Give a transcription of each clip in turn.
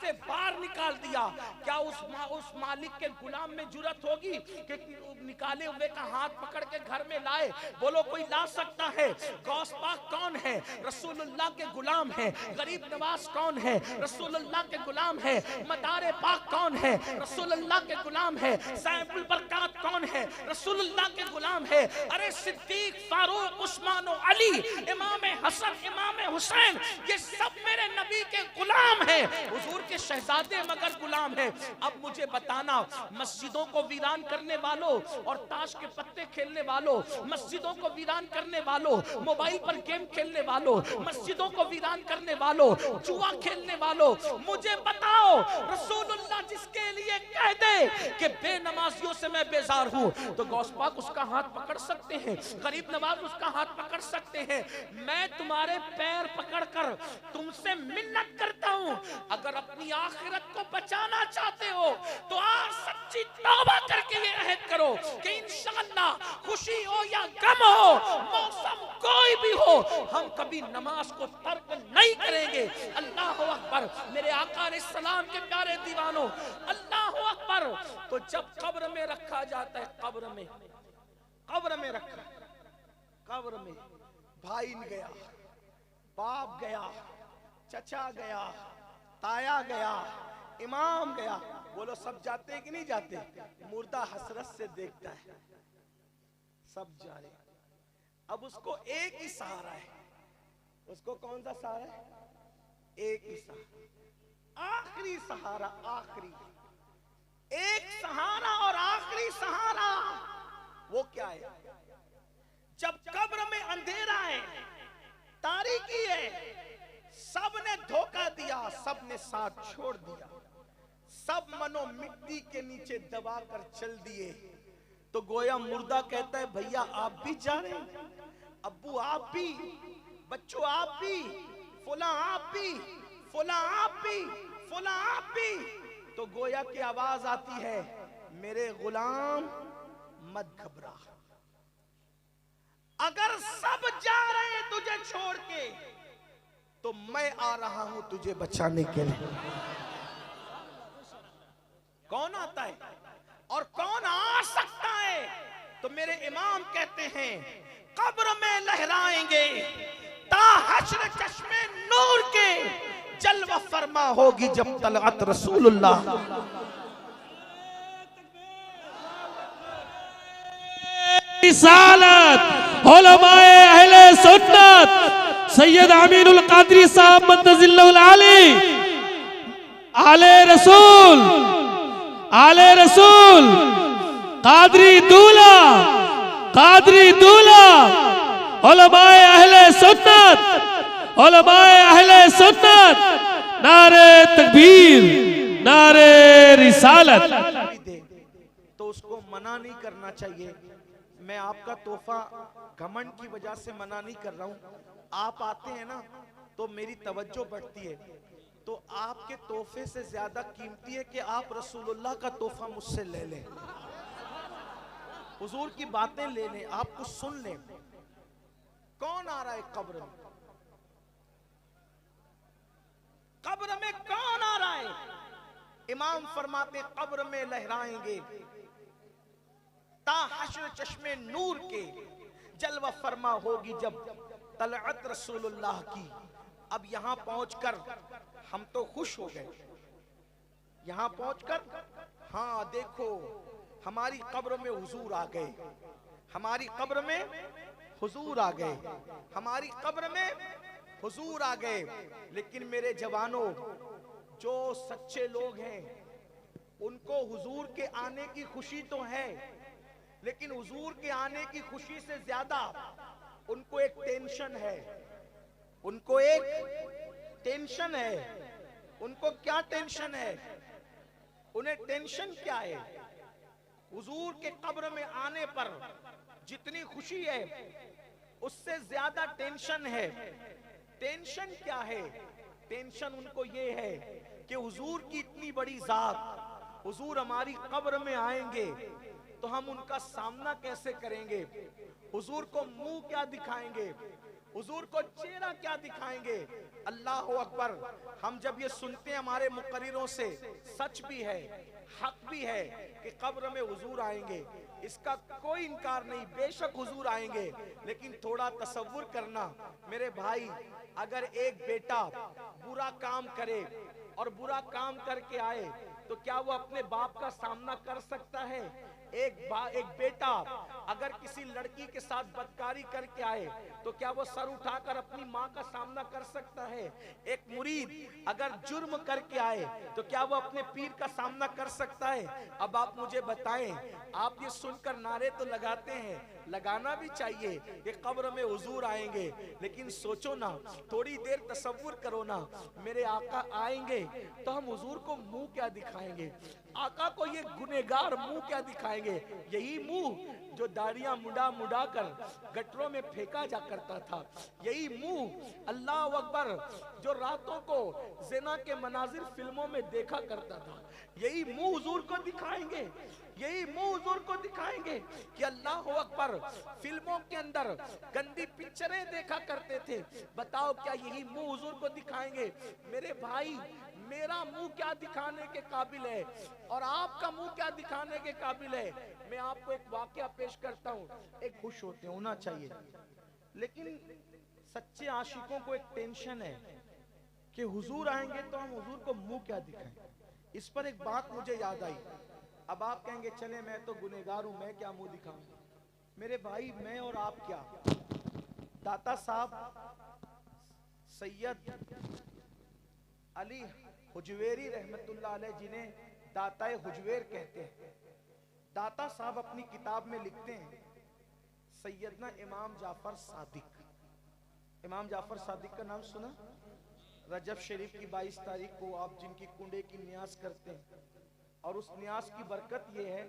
से बाहर निकाल दिया। क्या उस मालिक के गुलाम में जुर्रत होगी कि निकाले हुए का हाथ पकड़ के घर में लाए? बोलो कोई ला सकता है? गौस पाक कौन है? रसूलुल्लाह के गुलाम है। गरीब नवाज कौन है? रसूलुल्लाह के गुलाम है। मदारे पाक कौन है? रसूलुल्लाह के गुलाम है। साहिबुल बरकात कौन है? रसूलुल्लाह के गुलाम है। अरे सिद्दीक, फारूक, उस्मान और अली, इमाम हसन, इमाम हुसैन, ये सब मेरे नबी के गुलाम हैं। हुजूर के शहजादे मगर गुलाम हैं। अब मुझे बताना, मस्जिदों को वीरान करने वालों और ताश के पत्ते खेलने वालों, मस्जिदों को वीरान करने वालों, मोबाइल पर गेम खेलने वालों, मस्जिदों को वीरान करने वालों, जुआ खेलने वालों, मुझे बताओ, रसूलुल्लाह जिसके लिए कह दे कि बेनमाजियों से मैं बेजार हूं, तो गौस पाक उसका हाथ पकड़ सकते हैं, गरीब नवाज उसका हाथ पकड़ सकते हैं। मैं तुम्हारे पैर पकड़कर तुमसे मिन्नत करता हूं, अगर अपनी आखिरत को बचाना चाहते हो तो आज सच्ची तौबा करके ये अहद करो कि इंशाअल्लाह खुशी हो या गम हो, मौसम कोई भी हो, हम कभी नमाज को तर्क नहीं करेंगे। अल्लाह अकबर। मेरे आका अलैहिस्सलाम के प्यारे दीवानों, अल्लाह अकबर। तो जब कब्र में रखा जाता है, कब्र में रखा, कब्र में भाई गया, बाप गया, चचा गया, ताया गया, इमाम गया, बोलो सब जाते हैं कि नहीं जाते? मुर्दा हसरत से देखता है, सब जा रहे। अब उसको एक ही सहारा है। उसको कौन सा सहारा है? एक ही सहारा, आखिरी सहारा, आखिरी एक सहारा। और आखिरी सहारा वो क्या है? जब कब्र में अंधेरा है, तारीकी है, सबने धोखा दिया, सबने साथ छोड़ दिया, सब मनो मिट्टी के नीचे दबा कर चल दिए, तो गोया मुर्दा कहता है भैया आप भी जा रहे हैं, अब्बू आप भी, बच्चों आप भी, फुला आप भी, फुला आप भी, फुला आप भी। तो गोया की आवाज आती है, मेरे गुलाम मत घबरा, अगर सब जा रहे हैं तुझे छोड़ के, तो मैं आ रहा हूं तुझे बचाने के लिए। कौन आता है और कौन आ सकता है? तो मेरे इमाम कहते हैं, कब्र में लहराएंगे ता हश्र चश्मे नूर के, जलवा फरमा होगी जब तलअत रसूलुल्लाह। रिसालत उलमाए अहले सुन्नत सैयद अमीनुल कादरी साहब मुंतजिल्लुल आली, आले रसूल, आले रसूल, कादरी दूल्हा, कादरी दूल्हा, उलमाए अहले सुन्नत, उलमाए अहले सुन्नत, नारे तकबीर, नारे रिसालत। तो उसको मना नहीं करना चाहिए। मैं आपका तोहफा घमंड की वजह से मना नहीं कर रहा हूं। आप आते हैं ना तो मेरी तवज्जो बढ़ती है, तो आपके तोहफे से ज्यादा कीमती है कि आप रसूलुल्लाह का तोहफा मुझसे ले लें, हुजूर की बातें ले लें, आप कुछ सुन लें। कौन आ रहा है कब्र में? कब्र में कौन आ रहा है? इमाम फरमाते कब्र में लहराएंगे ता हश्र चश्मे नूर के, जलवा फरमा होगी जब तलअत रसूलुल्लाह की। अब यहां पहुंचकर हम तो खुश हो गए, यहां पहुंचकर, हाँ देखो हमारी कब्र में हुजूर आ गए, हमारी कब्र में हुजूर आ गए, हमारी कब्र में हुजूर आ गए। लेकिन मेरे जवानों, जो सच्चे लोग हैं उनको हुजूर के आने की खुशी तो है, लेकिन हुजूर के आने की खुशी से ज्यादा उनको एक टेंशन है, उनको एक टेंशन है। उनको क्या टेंशन है? उन्हें टेंशन क्या है? हुजूर के कब्र में आने पर जितनी खुशी है उससे ज्यादा टेंशन है। टेंशन क्या है? टेंशन उनको ये है कि हुजूर की इतनी बड़ी जात, हुजूर हमारी कब्र में आएंगे तो हम उनका सामना कैसे करेंगे? हुजूर को मुंह क्या दिखाएंगे? हुजूर को चेहरा क्या दिखाएंगे? अल्लाह अकबर। हम जब ये सुनते हैं हमारे मुकर्रिरों से, सच भी है, हक भी है कि कब्र में हुजूर आएंगे, इसका कोई इनकार नहीं, बेशक हुजूर आएंगे। लेकिन थोड़ा तसव्वुर करना मेरे भाई, अगर एक बेटा बुरा काम करे और बुरा काम करके आए तो क्या वो अपने बाप का सामना कर सकता है? एक बेटा अगर किसी लड़की के साथ बदकारी करके आए तो क्या वो सर उठाकर अपनी माँ का सामना कर सकता है? एक मुरीद अगर जुर्म करके आए तो क्या वो अपने पीर का सामना कर सकता है? अब आप मुझे बताएं, आप ये सुनकर नारे तो लगाते हैं, लगाना भी चाहिए कि कब्र में हुजूर आएंगे, लेकिन सोचो ना, थोड़ी देर तसव्वुर करो ना, मेरे आका आएंगे तो हम हुजूर को मुंह क्या दिखाएंगे? आका को ये गुनेगार मुंह क्या दिखाएंगे? यही मुंह जो दाढ़ियां मुड़ा मुड़ा कर गटरों में फेंका जा करता था, यही मुंह अल्लाह अकबर जो रातों को ज़िना के मनाजिर फिल्मों में देखा करता था, यही मुंह हुजूर को दिखाएंगे, यही मुंह हुजूर को दिखाएंगे कि अल्लाह अकबर फिल्मों के अंदर गंदी पिक्चरें देखा करते थे। बताओ क्या यही मुंह हुजूर को दिखाएंगे? मेरे भाई, मेरा मुंह क्या दिखाने के काबिल है और आपका मुंह क्या दिखाने के काबिल है? मैं आपको एक वाकया पेश करता हूँ। एक खुश होते होना चाहिए, लेकिन सच्चे आशिकों को एक टेंशन है कि हुजूर आएंगे तो हम हुजूर को मुंह क्या दिखाएं। इस पर एक बात मुझे याद आई। अब आप कहेंगे चले मैं तो गुनहगार हूं, मैं क्या मुंह दिखाऊं? मेरे भाई, मैं और आप क्या, दाता साहब सैयद अली हुजवेरी रहमतुल्लाह अलैह, जिन्हें दाताए हुजवेर कहते हैं, दाता साहब अपनी किताब में लिखते हैं, सैयदना इमाम जाफर सादिक। इमाम जाफर सादिक का नाम सुना? रजब शरीफ की 22 तारीख को आप जिनकी कुंडे की न्यास करते हैं, और उस न्यास की बरकत ये है,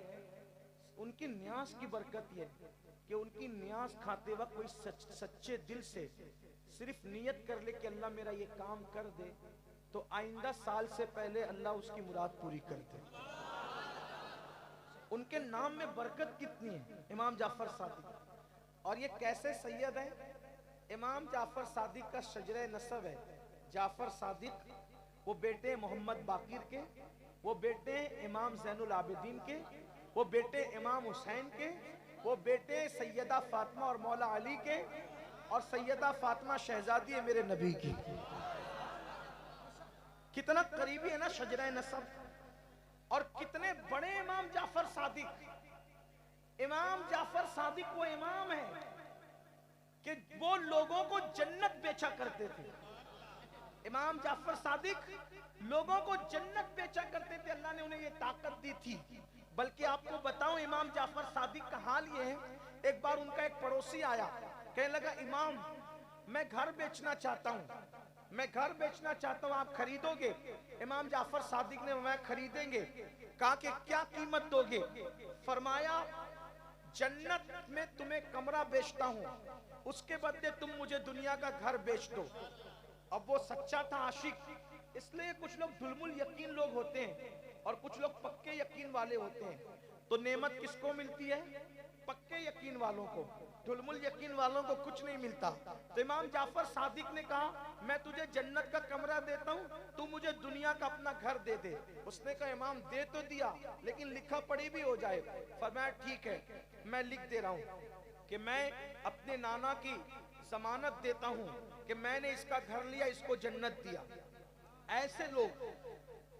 उनकी न्यास की बरकत ये है कि उनकी न्यास खाते वक्त कोई सच्चे दिल से सिर्फ नियत कर ले कि अल्लाह मेरा ये काम कर दे, तो आइंदा साल से पहले अल्लाह उसकी मुराद पूरी कर दे। उनके नाम में बरकत कितनी है, इमाम जाफर सादिक। और ये कैसे सैयद है? इमाम जाफर सादिक का शजरे नसब है जाफर सादिक, वो बेटे मोहम्मद बाकिर के, वो बेटे इमाम ज़ैनुल आबिदीन के, वो बेटे इमाम हुसैन के, वो बेटे सैयदा फातिमा और मौला अली के, और सैयदा फातिमा शहजादी है मेरे नबी की। कितना करीबी है ना शजरा नसब। और कितने बड़े इमाम जाफर सादिक। इमाम जाफर सादिक वो इमाम है कि वो लोगों को जन्नत बेचा करते थे। इमाम जाफर सादिक लोगों को जन्नत बेचा करते थे, अल्लाह ने उन्हें ये ताकत दी थी। बल्कि आपको बताऊं, इमाम जाफर सादिक का हाल ये है, एक बार उनका एक पड़ोसी आया, कहने लगा इमाम मैं घर बेचना चाहता हूं, मैं घर बेचना चाहता हूं, आप खरीदोगे? इमाम जाफर सादिक ने मैं खरीदेंगे। कहा कि क्या कीमत दोगे? फरमाया जन्नत में तुम्हें कमरा बेचता हूं, उसके बदले तुम मुझे दुनिया का घर बेच दो। अब वो सच्चा था आशिक, इसलिए कुछ लोग दुलमुल यकीन लोग होते हैं और कुछ लोग पक्के यकीन वाले होते हैं। तो नेमत किसको मिलती है? पक्के यकीन वालों को, दुलमुल यकीन वालों को कुछ नहीं मिलता। तो इमाम जाफर सादिक ने कहा मैं तुझे जन्नत का कमरा देता हूं, तू मुझे दुनिया का अपना घर दे दे। उसने कहा इमाम दे तो दिया, लेकिन लिखा पढ़ी भी हो जाए। फरमाया ठीक है, मैं लिख दे रहा हूं कि मैं अपने नाना की जमानत देता हूं कि मैंने इसका घर लिया, इसको जन्नत दिया। ऐसे लोग,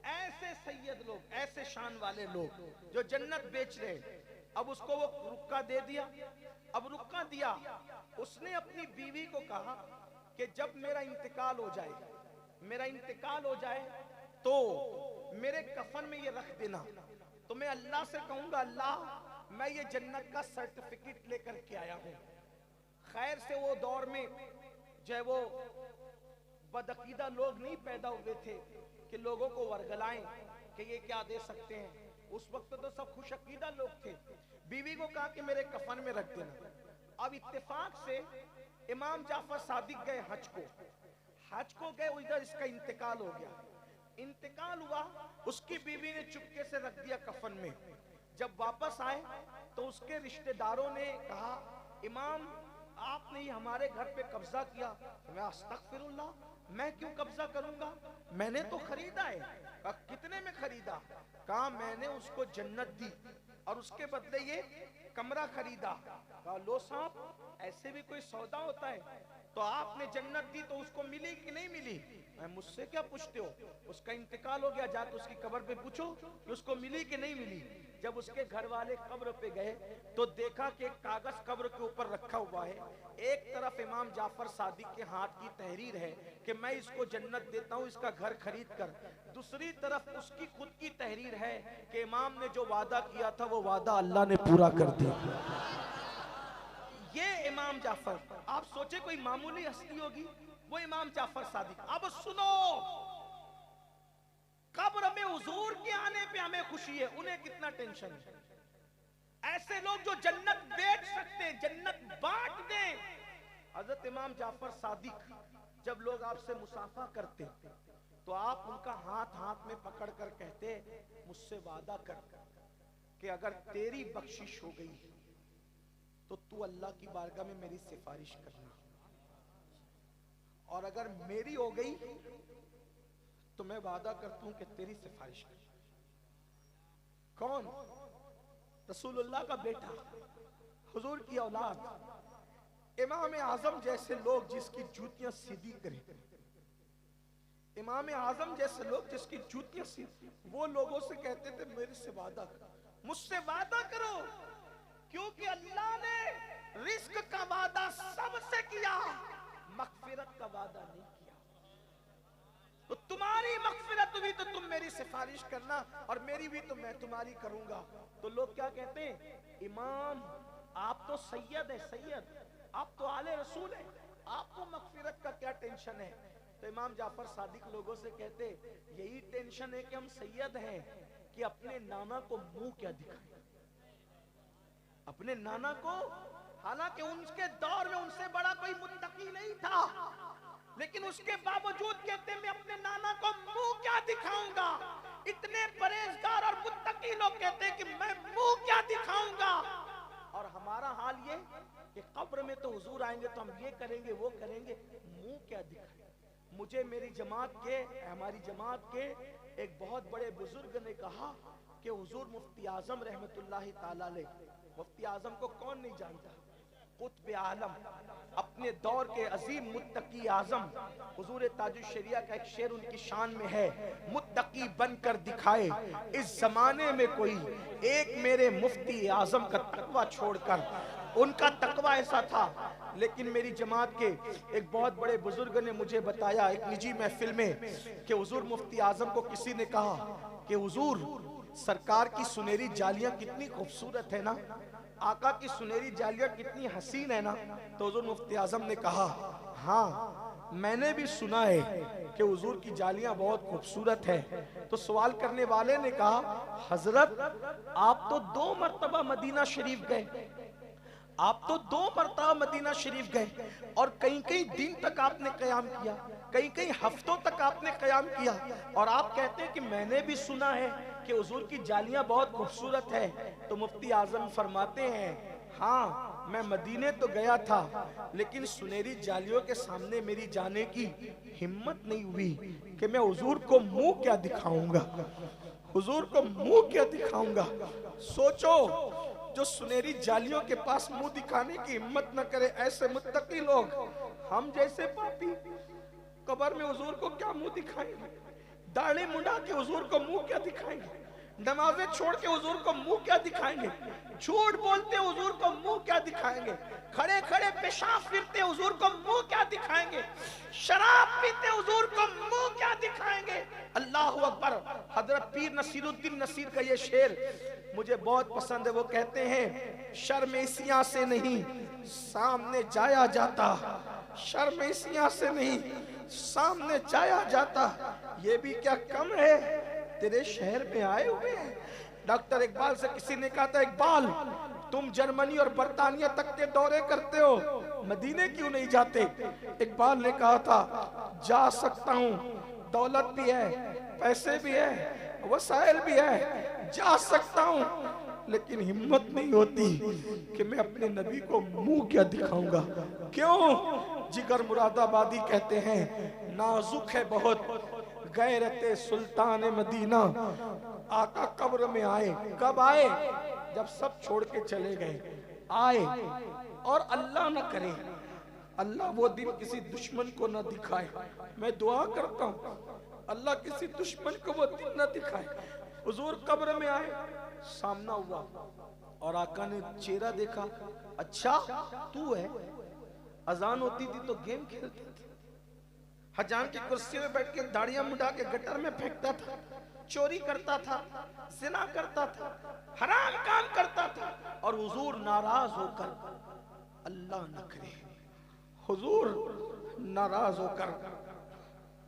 ऐसे सैयद लोग, ऐसे शान वाले लोग जो जन्नत बेच रहे। अब उसको वो रुक्का दे दिया। अब रुक्का दिया, उसने अपनी बीवी को कहा कि जब मेरा इंतकाल हो जाए, मेरा इंतकाल हो जाए तो मेरे कफन में ये रख देना। तो मैं अल्लाह से कहूंगा अल्लाह मैं ये जन्नत का सर्टिफिकेट लेकर के आया हूं। खैर से वो दौर में जो है वो बदअकीदा लोग नहीं पैदा हुए थे कि लोगों को वर्गलाएं कि ये क्या दे सकते हैं। उस वक्त तो सब खुश अकीदा लोग थे। बीवी को कहा कि मेरे कफन में रख देना। अब इत्तेफाक से इमाम जाफर सादिक गए हज को गए, उधर इसका इंतकाल हो गया। इंतकाल हुआ, उसकी बीवी ने चुपके से रख दिया कफन में। जब वापस आए तो उसके रिश्तेदारों ने कहा इमाम आपने ही हमारे घर पे कब्जा किया। मैं अस्तगफिरुल्लाह, मैं क्यों कब्जा करूंगा, मैंने तो खरीदा है। कहा कितने में खरीदा? कहा मैंने उसको जन्नत दी और उसके बदले ये कमरा खरीदा। कहा लो साहब, ऐसे भी कोई सौदा होता है? तो आपने जन्नत दी तो उसको मिली कि नहीं मिली? मैं मुझसे क्या पूछते हो, उसका इंतकाल हो गया, जाके उसकी कब्र पे पूछो कि उसको मिली कि नहीं मिली। जब उसके घर वाले कब्र पे गए तो देखा कि एक कागज कब्र के ऊपर रखा हुआ है। एक तरफ इमाम जाफर सादिक के हाथ की तहरीर है कि मैं इसको जन्नत देता हूं, इसका घर खरीद कर। दूसरी तरफ उसकी खुद की तहरीर है कि इमाम ने जो वादा किया था वो वादा अल्लाह ने पूरा कर दिया। ये इमाम जाफर, आप सोचे कोई मामूली हस्ती होगी, वो इमाम जाफर सादिक। अब सुनो, कब्र में हुजूर के आने पे हमें खुशी है, उन्हें कितना टेंशन है। ऐसे लोग जो जन्नत बेच सकते हैं, जन्नत बांट दें। हजरत इमाम जाफर सादिक जब लोग आपसे मुसाफा करते तो आप उनका हाथ हाथ में पकड़ कर कहते, मुझसे वादा कर कि अगर तेरी बख्शिश हो गई तो तू अल्लाह की बारगाह में मेरी सिफारिश करना, और अगर मेरी हो गई तो मैं वादा करता हूं कि तेरी सिफारिश करना। कौन? रसूलुल्लाह का बेटा, हुजूर की औलाद, इमाम आजम जैसे लोग जिसकी जूतियां सीधी करें, इमाम आजम जैसे लोग जिसकी जूतियां सीधी, वो लोगों से कहते थे मेरे से वादा करो, मुझसे वादा करो, क्योंकि अल्लाह ने रिस्क का वादा सबसे किया, मगफिरत का वादा नहीं किया। तो तुम्हारी मगफिरत हुई तो तुम मेरी सिफारिश करना, और मेरी भी तो मैं तुम्हारी करूंगा। तो लोग क्या कहते हैं, इमाम आप तो सैयद है, सैयद आप तो आले रसूल है, आपको मगफिरत का क्या टेंशन है? तो इमाम जाफर सादिक लोगों से कहते, यही टेंशन है कि हम सैयद हैं कि अपने नाना को मुंह क्या दिखाएं, अपने नाना को। हालांकि उनके दौर में उनसे बड़ा कोई मुत्तकी नहीं था, लेकिन उसके बावजूद कहते मैं अपने नाना को मुंह क्या दिखाऊंगा। इतने परहेजगार और मुत्तकी लोग कहते हैं कि मैं मुंह क्या दिखाऊंगा। और हमारा हाल ये कि कब्र में तो हुजूर आएंगे तो हम ये करेंगे वो करेंगे, मुंह क्या दिखाएंगे। मुझे मेरी जमात के, हमारी जमात के एक बहुत बड़े बुजुर्ग ने कहा कि हुजूर मुफ्ती आजम रहमतुल्लाहि ताला अलैह, मुफ्ती आजम को कौन नहीं जानता, कुतुब आलम, अपने दौर के अजीम मुत्तकी आजम, हुजूर ताजुल शरिया का एक शेर उनकी शान में है, मुत्तकी बनकर दिखाए इस जमाने में कोई एक मेरे मुफ्ती आजम का तकवा छोड़कर। उनका तकवा ऐसा था। लेकिन मेरी जमात के एक बहुत बड़े बुजुर्ग ने मुझे बताया एक निजी महफिल में कि हुजूर मुफ्ती आजम को किसी ने कहा कि हुजूर सरकार की सुनहरी जालियां कितनी खूबसूरत है ना, आका की सुनहरी जालियां कितनी हसीन है ना। तो हुजूर मुफ्ती आजम ने कहा, हाँ मैंने भी सुना है कि हुजूर की जालियां बहुत खूबसूरत है। तो सवाल करने वाले ने कहा, हजरत आप तो 2 मरतबा मदीना शरीफ गए, आप तो 2 मरतबा मदीना शरीफ गए, और कई कई दिन तक आपने क़याम किया, कई कई हफ्तों तक आपने क़याम किया, और आप कहते हैं कि मैंने भी सुना है कि हुजूर की जालियां बहुत खूबसूरत है। तो मुफ्ती आजम फरमाते हैं, हाँ मैं मदीने तो गया था, लेकिन सुनहरी जालियों के सामने मेरी जाने की हिम्मत नहीं हुई कि मैं हुजूर को मुंह क्या दिखाऊंगा, हुजूर को मुंह क्या दिखाऊंगा। सोचो, जो सुनहरी जालियों के पास मुंह दिखाने की हिम्मत न करे, ऐसे मुत्तकी लोग, हम जैसे पापी कब्र में हुजूर को क्या मुंह दिखाएंगे, दाढ़ी मुंडा के हुजूर को मुंह क्या दिखाएंगे, नमाजें छोड़ के हुजूर को मुंह क्या दिखाएंगे, झूठ बोलते हुजूर को मुंह क्या दिखाएंगे, खड़े खड़े पेशाब फिरते हुजूर को मुंह क्या दिखाएंगे, शराब पीते हुजूर को मुंह क्या दिखाएंगे। अल्लाह अकबर। हजरत पीर नसीरुद्दीन नसीर का ये शेर मुझे बहुत पसंद है। वो कहते हैं, शर्मेसियां से नहीं सामने जाया जाता, शर्मेसियां से नहीं सामने जाया जाता, ये भी क्या कम है तेरे शहर में आए हुए हैं। डॉक्टर इकबाल से किसी ने कहा था, इकबाल तुम जर्मनी और बर्तानिया तक के दौरे करते हो, मदीने क्यों नहीं जाते। इकबाल ने कहा था, जा सकता हूँ, दौलत भी है, पैसे भी है, वसाइल भी है, जा सकता हूँ, लेकिन हिम्मत नहीं होती कि मैं अपने नबी को मुंह क्या दिखाऊंगा। क्यों? जिगर मुरादाबादी कहते हैं नाजुक है बहुत गैरते सुल्तान मदीना। आका कब्र में आए, कब आए? जब सब छोड़ के चले गए आए। और अल्लाह न करे, अल्लाह वो दिन किसी दुश्मन को न दिखाए। मैं दुआ करता हूँ अल्लाह किसी दुश्मन को वो दिन न दिखाए। हुजूर कब्र में आए, सामना हुआ और आका ने चेहरा देखा, अच्छा तू है। अजान होती थी तो गेम खेलते थे, हजान की कुर्सी में बैठ के दाढ़ियां मुड़ा के गटर में फेंकता था, चोरी करता था, जिना करता था, हराम काम करता था। और हुजूर नाराज होकर, अल्लाह न करे हुजूर नाराज होकर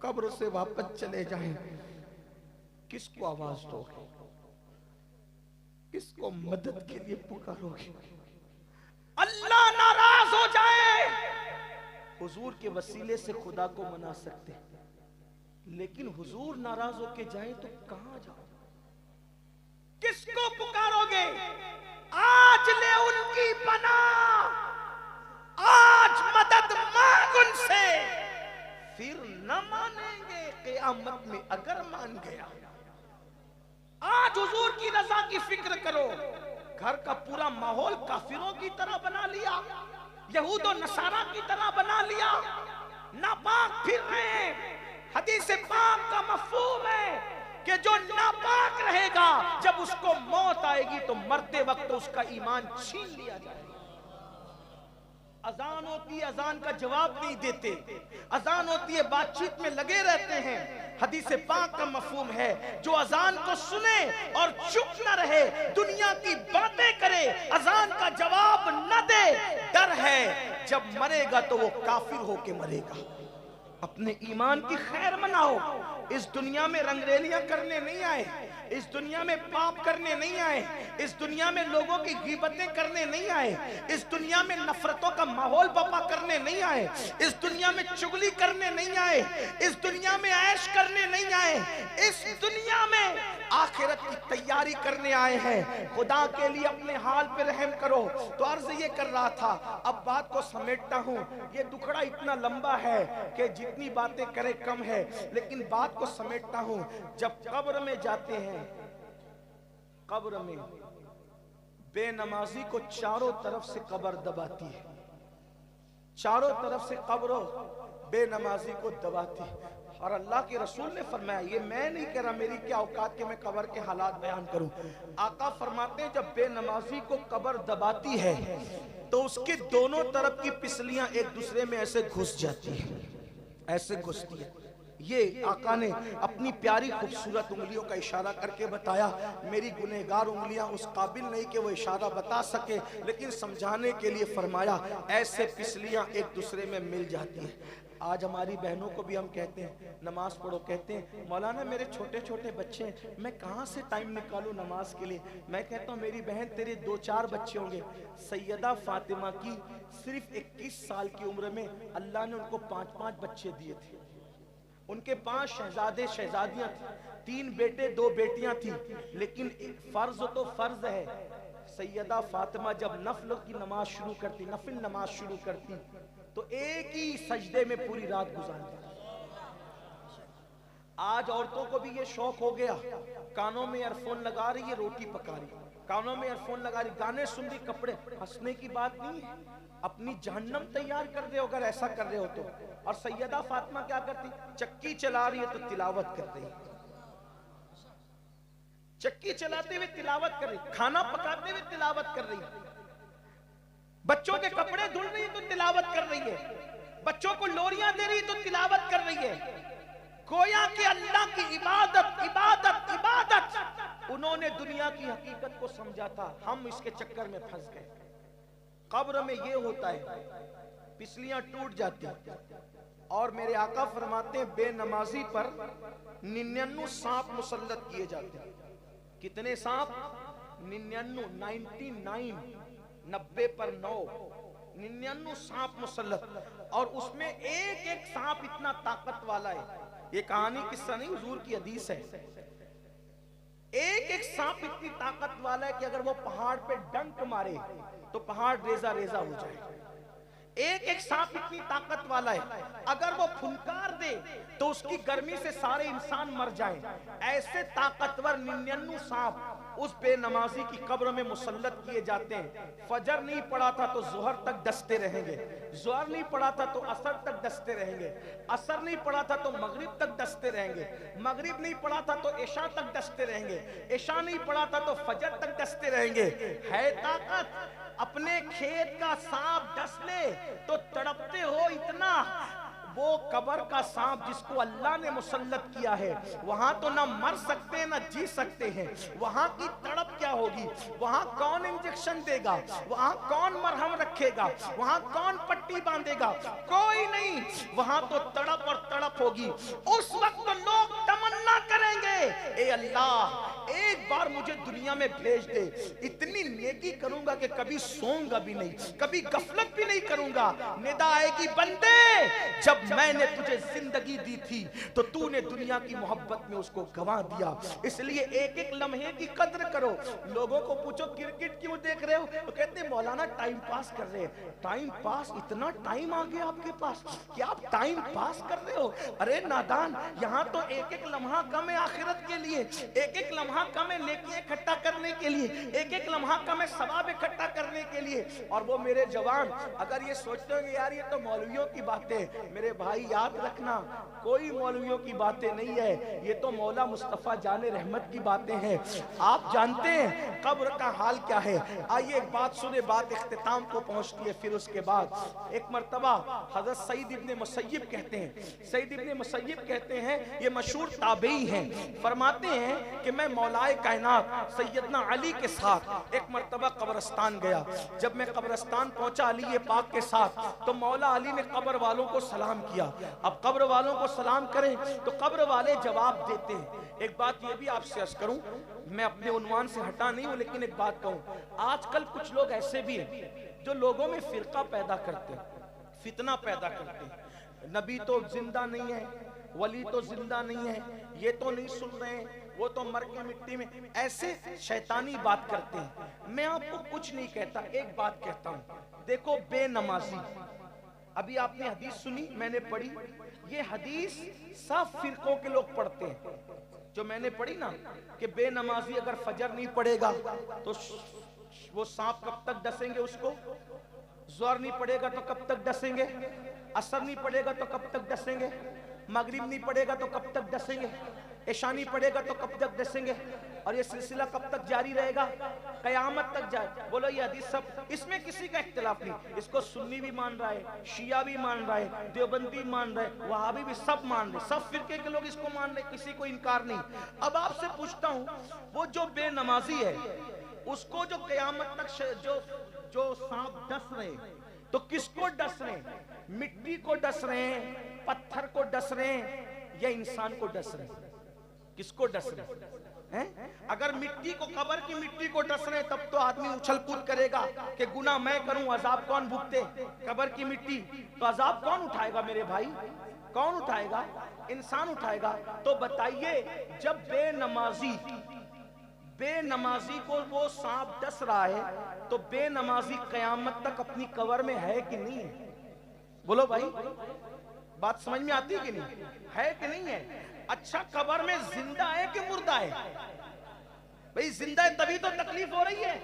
कब्र से वापस चले जाएं, किसको आवाज दोगे? किसको मदद के लिए पुकारोगे? अल्लाह नाराज हो जाए, हुजूर के वसीले से खुदा को मना सकते, लेकिन हुजूर नाराज होके जाए तो कहां जाओ? किसको पुकारोगे? आज ले उनकी पनाह, आज मदद मांग उनसे, फिर न मानेंगे क़यामत में अगर मान गया। आज हुजूर की रजा की फिक्र करो। घर का पूरा माहौल काफिरों की तरह बना लिया, यहूद और नसारा की तरह बना लिया, नापाक फिर रहे हैं। हदीस पाक का मफहूम है कि जो नापाक रहेगा जब उसको मौत आएगी तो मरते वक्त उसका ईमान छीन लिया जाएगा। अजान होती है, अजान का जवाब नहीं देते, अजान होती है बातचीत में लगे रहते हैं। हदीस पाक का मफहूम है जो अजान को सुने और चुप न रहे, दुनिया की बातें करे, अजान का जवाब न दे, डर है जब मरेगा तो वो काफिर होके मरेगा। अपने ईमान की खैर मनाओ। इस दुनिया में रंगरेलियां करने नहीं आए, इस दुनिया में पाप करने नहीं आए, इस दुनिया में लोगों की गीबतें करने नहीं आए, इस दुनिया में नफरतों का माहौल बपा करने नहीं आए, इस दुनिया में चुगली करने नहीं आए, इस दुनिया में ऐश करने नहीं आए, इस दुनिया में आखिरत की तैयारी करने आए हैं। खुदा के लिए अपने हाल पे रहम करो। तो अर्ज ये कर रहा था, अब बात को समेटता हूँ। ये दुखड़ा इतना लंबा है कि जितनी बातें करें कम है, लेकिन बात को समेटता हूँ। जब कब्र में जाते हैं, कब्र में बेनमाजी को चारों तरफ से कब्र दबाती है, चारों तरफ से कब्र बेनमाजी को दबाती है। और अल्लाह के रसूल ने फरमाया, ये मैं नहीं कह रहा, मेरी क्या औकात के मैं कब्र के हालात बयान करूं। आका फरमाते हैं जब बेनमाजी को कब्र दबाती है तो उसके दोनों तरफ की पिसलियां एक दूसरे में ऐसे घुस जाती है, ऐसे घुसती है। ये आका ने अपनी प्यारी खूबसूरत उंगलियों का इशारा करके बताया। मेरी गुनहगार उंगलियां उस काबिल नहीं कि वो इशारा बता सके, लेकिन समझाने के लिए फरमाया ऐसे पिसलियां एक दूसरे में मिल जाती हैं। आज हमारी बहनों को भी हम कहते हैं नमाज पढ़ो, कहते हैं मौलाना मेरे छोटे छोटे बच्चे हैं, मैं कहाँ से टाइम निकालूं नमाज के लिए। मैं कहता हूँ मेरी बहन तेरे 2-4 बच्चे होंगे। सैयदा फातिमा की सिर्फ 21 साल की उम्र में अल्लाह ने उनको 5-5 बच्चे दिए थे। उनके 5 शहजादे शहजादियां थी, 3 बेटे 2 बेटियां थी। लेकिन फर्ज तो फर्ज है, सैयदा फातिमा जब नफल की नमाज शुरू करती, नफिल नमाज शुरू करती, तो एक ही सजदे में पूरी रात गुजार दी। आज औरतों को भी ये शौक हो गया, कानों में ईयरफोन लगा रही है, रोटी पका रही, कानों में ईयरफोन लगा रही, गाने सुन रही, कपड़े। हंसने की बात नहीं है, अपनी जहन्नम तैयार कर रहे हो अगर ऐसा कर रहे हो तो। और सैयदा फातिमा क्या करती, चक्की चला रही है तो तिलावत कर रही, चक्की चलाते हुए तिलावत कर रही, खाना पकाते हुए तिलावत कर रही, बच्चों के कपड़े धुल रही है तो तिलावत कर रही है, बच्चों को लोरियां दे रही है तो तिलावत कर रही है। गोया कि अल्लाह की इबादत इबादत इबादत। उन्होंने दुनिया की हकीकत को समझा था, हम इसके चक्कर में फंस गए। कब्र में ये होता है, पिसलियां टूट जाती हैं। और मेरे आका फरमाते हैं बेनमाजी पर 99 सांप मुसल्लत किए जाते हैं। कितने सांप? 99 90 पर 9, 99 सांप मुसल्लत। और उसमें एक एक सांप इतना ताकत वाला है, ये कहानी किस्सा नहीं, हुजूर की हदीस है। एक एक सांप इतनी ताकत वाला है कि अगर वो पहाड़ पे डंक मारे तो पहाड़ रेजा रेजा हो जाए। एक सांप इतनी ताकत वाला है, अगर वो फुनकार दे तो उसकी गर्मी से सारे इंसान मर जाएं। ऐसे ताकतवर 99 सांप उस बेनमाजी की कब्र में मुसल्लत किए जाते हैं। फजर नहीं पड़ा था तो जोहर तक डसते रहेंगे, जोहर नहीं पड़ा था तो असर तक डसते रहेंगे, असर नहीं पड़ा था तो मगरिब तक डसते रहेंगे, मगरिब नहीं पड़ा था तो इशा तक डसते रहेंगे, इशा नहीं पड़ा था तो फजर तक डसते रहेंगे। है ताकत। अपने खेत का सांप डस ले तो तड़पते हो इतना। वो कब्र का सांप जिसको अल्लाह ने मुसल्लत किया है, वहां तो ना मर सकते हैं ना जी सकते हैं। वहां की तड़प क्या होगी? वहां कौन इंजेक्शन देगा? वहां कौन मरहम रखेगा? वहां कौन पट्टी बांधेगा? कोई नहीं। वहां तो तड़प और तड़प होगी। उस वक्त तो लोग तमन्ना करेंगे, ए अल्लाह एक बार मुझे दुनिया में भेज दे, इतनी नेकी करूंगा कि कभी सोऊंगा भी नहीं, कभी गफलत भी नहीं करूंगा। निदा आएगी, बंदे जब मैंने तुझे जिंदगी दी थी तो तूने दुनिया की मोहब्बत में उसको गंवा दिया, इसलिए एक एक लम्हे की कद्र करो। लोगों को पूछो क्रिकेट क्यों देख रहे हो, तो कहते मौलाना टाइम पास कर रहे हैं। Time pass? इतना टाइम आ गया आपके पास, क्या आप टाइम पास कर रहे हो? अरे नादान, यहाँ तो एक एक लम्हा कम है आखिरत के लिए, एक एक लम्हा कम है नेकी इकट्ठा करने के लिए, एक एक लम्हा कम है सवाब इकट्ठा करने के लिए। और वो मेरे जवान अगर ये सोचते होंगे यार ये तो मौलवियों की बातें, मेरे भाई याद रखना कोई मौलवियों की बातें नहीं है, ये तो मौला मुस्तफा जाने रहमत की बातें हैं। आप जानते हैं कब्र का हाल क्या है? आइए एक बात सुने, बात इख्तिताम को पहुंचती है। फिर उसके बाद एक मर्तबा हजरत सईद इब्ने मुसय्यिब कहते हैं, सईद इब्ने मुसय्यिब कहते हैं, ये मशहूर ताबई हैं, फरमाते हैं कि मैं मौलाए कायनात सैयदना अली के साथ एक मर्तबा कब्रिस्तान गया। जब मैं कब्रिस्तान पहुंचा अली पाक के साथ, तो मौला अली ने कब्र वालों को सलाम किया। अब कब्र वालों को सलाम करें तो कब्र वाले जवाब देते हैं। एक बात ये भी आपसे अर्ज करूं, मैं अपने उन्वान से हटा नहीं हूं, लेकिन एक बात कहूं, आजकल कुछ लोग ऐसे भी हैं जो लोगों में फिरका पैदा करते हैं, फितना पैदा करते हैं। नबी तो जिंदा नहीं है, वली तो जिंदा नहीं है, ये तो नहीं सुन रहे हैं, वो तो मर के मिट्टी में, ऐसे शैतानी बात करते हैं। मैं आपको कुछ नहीं कहता, एक बात कहता हूं, देखो बेनमाजी, अभी आपने हदीस सुनी, मैंने पढ़ी, ये हदीस सब फिरकों के लोग पढ़ते हैं। जो मैंने पढ़ी ना कि बेनमाजी अगर फजर नहीं पड़ेगा तो वो सांप कब तक डसेंगे उसको, जोर नहीं पड़ेगा तो कब तक डसेंगे, असर नहीं पड़ेगा तो कब तक डसेंगे, मगरिब नहीं पड़ेगा तो कब तक डसेंगे, इशा नहीं पड़ेगा तो कब तक डसेंगे, और ये सिलसिला कब तक जारी रहेगा? कयामत तक जाए। बोलो ये हदीस सब, इसमें किसी का इख्तिलाफ नहीं, इसको सुन्नी भी मान रहा है, शिया भी मान रहा है, देवबंदी मान रहा है, वहाबी भी सब मान रहे, सब फिरके के लोग इसको मान रहे, किसी को इनकार नहीं। अब आपसे पूछता हूं, वो जो बेनमाजी है उसको जो कयामत तक जो सांप डस रहे, तो किसको डस रहे हैं? मिट्टी को डस रहे हैं, पत्थर को डस रहे हैं, या इंसान को डस रहे हैं? किसको डस रहे हैं? अगर मिट्टी को, कब्र की मिट्टी को डस रहे तब तो आदमी उछल कूद करेगा कि गुनाह मैं करूं, अजाब कौन भुगते? कब्र की मिट्टी, तो अजाब कौन उठाएगा मेरे भाई? कौन उठाएगा? इंसान उठाएगा। तो बताइए, जब बेनमाजी को वो सांप डस रहा है, तो बेनमाजी कयामत तक अपनी कब्र में है कि नहीं है? बोलो भाई, बात समझ में आती है कि नहीं? है कि नहीं है? अच्छा, कब्र में जिंदा है कि मुर्दा है? भाई जिंदा है तभी तो तकलीफ हो रही है,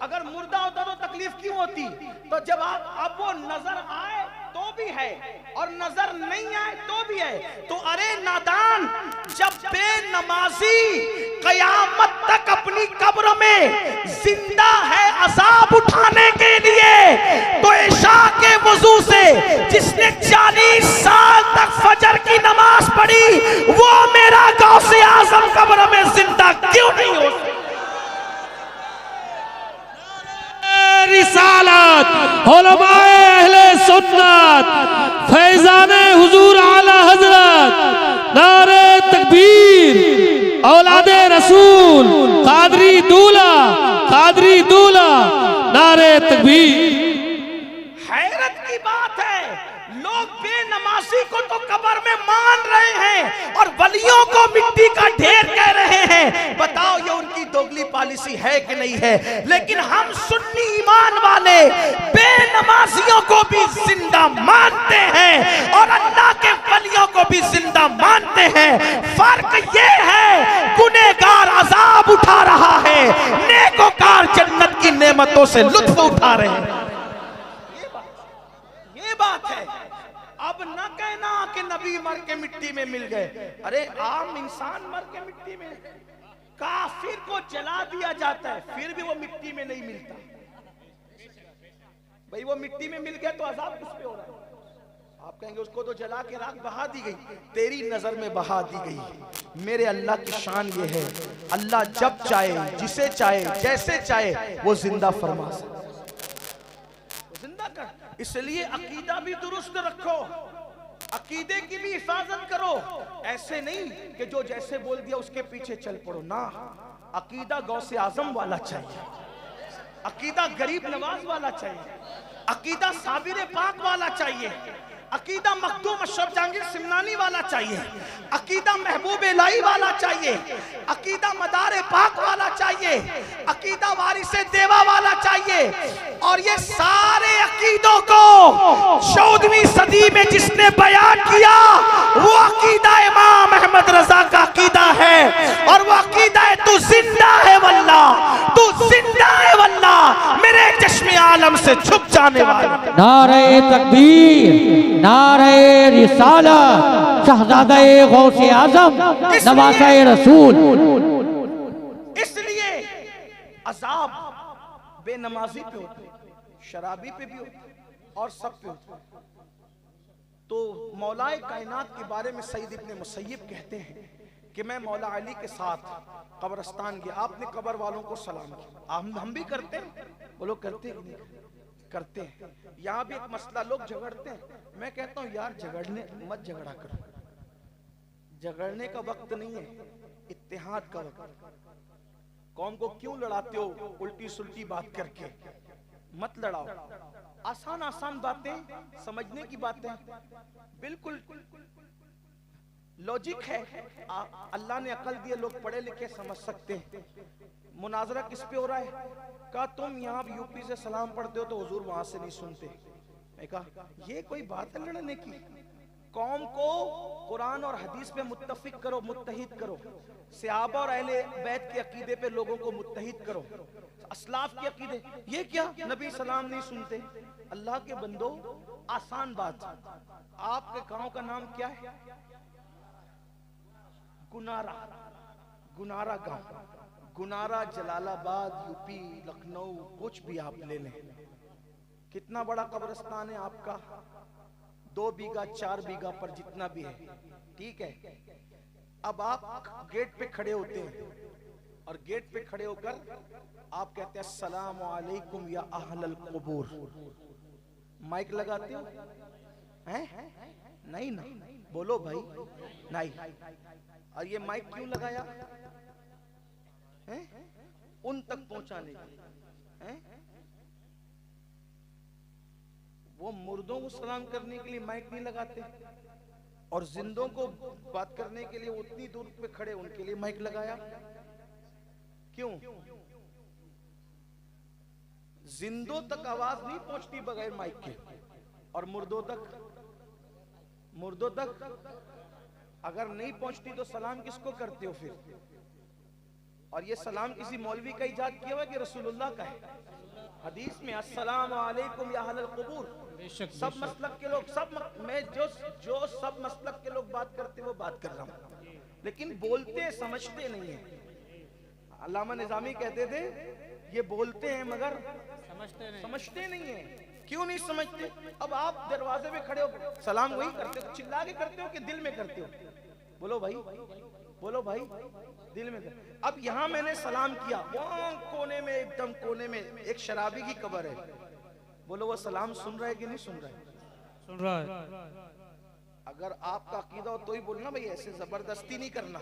अगर मुर्दा होता तो तकलीफ क्यों होती? तो जब अब वो नजर आए तो भी है और नजर नहीं आए तो भी है। तो अरे नादान, जब बेनमाजी कयामत तक अपनी कब्र में जिंदा है अजाब उठाने के लिए, तो इशा के वजू से जिसने 40 साल तक फजर की नमाज पढ़ी, वो मेरा गौसे आजम कब्र में जिंदा क्यों नहीं हो सकता? रिसालत उलमाए अहले सुन्नत फैजाने हुजूर आला हजरत, नारे तकबीर, औलादे रसूल, कादरी दूल्हा, नारे तकबीर। हैरत की बात है, लोग बेनमाजी को तो कब्र में मान रहे हैं और वलियों को मिट्टी का ढेर कह रहे हैं। बताओ ये उनकी दोगली पॉलिसी है कि नहीं है, लेकिन हम सुन्नी ईमान वाले बेनमाजियों को भी जिंदा मानते हैं और अल्लाह के वलियों को भी जिंदा मानते हैं। फर्क ये है, गुनहगार अजाब उठा रहा है, नेकोकार जन्नत की नेमतों से लुत्फ उठा रहे हैं। ये बात है। अब न कहना कि नबी मर के मिट्टी में मिल गए। अरे आम इंसान मर के मिट्टी में, काफिर को जला दिया जाता है फिर भी वो मिट्टी में नहीं मिलता। भाई वो मिट्टी में मिल गया तो अजाब किस पे हो रहा है? आप कहेंगे उसको तो जला के राख बहा दी गई, तेरी नजर में बहा दी गई। मेरे अल्लाह की शान ये है, अल्लाह जब चाहे, जिसे चाहे, जैसे चाहे वो जिंदा फरमा सकता, जिंदा कर। इसलिए अकीदा भी दुरुस्त रखो, अकीदे की भी हिफाजत करो। ऐसे नहीं कि जो जैसे बोल दिया उसके पीछे चल पड़ो ना। अकीदा गौसे आजम वाला चाहिए, अकीदा गरीब नवाज वाला चाहिए, अकीदा साबिर पाक वाला चाहिए, अकीदा मखदूम अशरफ जहांगीर सिमनानी वाला चाहिए, अकीदा महबूब इलाही वाला चाहिए, अकीदा मदार पाक वाला चाहिए, अकीदा वारिसे देवा वाला चाहिए। और ये सारे अकीदों को 14वीं सदी में जिसने बयान किया वो अकीदा इमाम अहमद रजा का अकीदा है। और वो अकीदा है, तू जिंदा है वल्ला, तू जिंदा है वल्ला, मेरे चश्मे आलम से छुप जाने वाला। नारे तकबीर, नारे रिसालत, शहजादे गौसे आजम, नवासे रसूल। इसलिए अजाब बेनमाजी पे होते, शराबी पे भी होते और सब पे होते। तो मौलाए कायनात के बारे में सईद इब्ने मुसय्यब कहते हैं कि मैं मौला अली के साथ कब्रिस्तान गया, आपने कब्र वालों को सलाम किया। हम भी करते हैं, वो लोग करते हैं, करते हैं। यहाँ भी एक मसला, लोग झगड़ते हैं, मैं कहता हूँ यार झगड़ने मत झगड़ा करो, झगड़ने का वक्त नहीं है, इत्तेहाद का वक्त। कौम को क्यों लड़ाते हो उल्टी सुल्टी बात करके? मत लड़ाओ। आसान आसान बातें, समझने की बातें, बिल्कुल लॉजिक है। अल्लाह ने अकल दिए, लोग पढ़े लिखे समझ सकते हैं। मुनाजरा किस पे हो रहा है? कहा तुम यहाँ यूपी से सलाम पढ़ते हो तो हुजूर वहां से नहीं सुनते। मैं कहा ये कोई बात है लड़ने की? कौम को कुरान और हदीस पे मुत्तफिक करो, मुत्तहिद करो। सहाबा और अहले बैत के अकीदे पे लोगों को मुत्तहिद करो, असलाफ के अकीदे। ये क्या नबी सलाम नहीं सुनते? अल्लाह के बंदो, आसान बात। आपके गांव का नाम क्या है? गुनारा, गुनारा गांव, गुनारा जलालाबाद, यूपी, लखनऊ, कुछ भी आप ले लें। कितना बड़ा कब्रिस्तान है आपका? 2 बीघा 4 बीघा पर जितना भी है, ठीक है। अब आप गेट पे खड़े होते हैं और गेट पे खड़े होकर आप कहते हैं अस्सलाम वालेकुम या अहलल कुबूर। माइक लगाते हो? हैं? नहीं ना, बोलो भाई, नहीं। और ये माइक क्यों लगाया है? उन तक पहुंचाने के लिए। वो मुर्दों को सलाम करने के लिए माइक नहीं लगाते, और जिंदों को बात करने के लिए उतनी दूर पे खड़े उनके लिए माइक लगाया क्यों? जिंदों तक आवाज नहीं पहुंचती बगैर माइक के, और मुर्दों तक अगर नहीं पहुंचती तो सलाम किसको करते हो फिर? और ये सलाम किसी मौलवी का इजाद किया हुआ कि रसूलुल्लाह का है? हदीस में अस्सलाम वालेकुम या अहलल कुबूर। सब मसलक के लोग, मैं जो सब मसलक के लोग बात करते वो बात कर रहा हूँ, लेकिन बोलते समझते नहीं है। अल्लामा निजामी कहते थे ये बोलते हैं मगर समझते नहीं है। क्यों नहीं समझते? अब आप दरवाजे में खड़े हो, सलाम वही करते हो, चिल्ला के करते हो कि दिल में करते हो? बोलो भाई, बोलो भाई, दिल में कर। अब यहाँ मैंने सलाम किया, वहां कोने में, एकदम कोने में एक शराबी की कब्र है। बोलो वो सलाम सुन रहा है कि नहीं सुन रहा है? सुन रहा है। अगर आपका अकीदा हो तो ही बोलना भाई, ऐसे जबरदस्ती नहीं करना।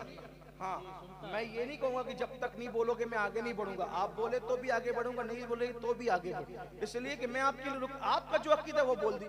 हाँ, मैं ये नहीं कहूंगा कि जब तक नहीं बोलोगे मैं आगे नहीं बढ़ूंगा। आप बोले तो भी आगे बढ़ूंगा, नहीं बोले तो भी आगे बढ़ूंगा। इसलिए कि मैं आपके लिए आपका जो अकीदा है वो बोल दी।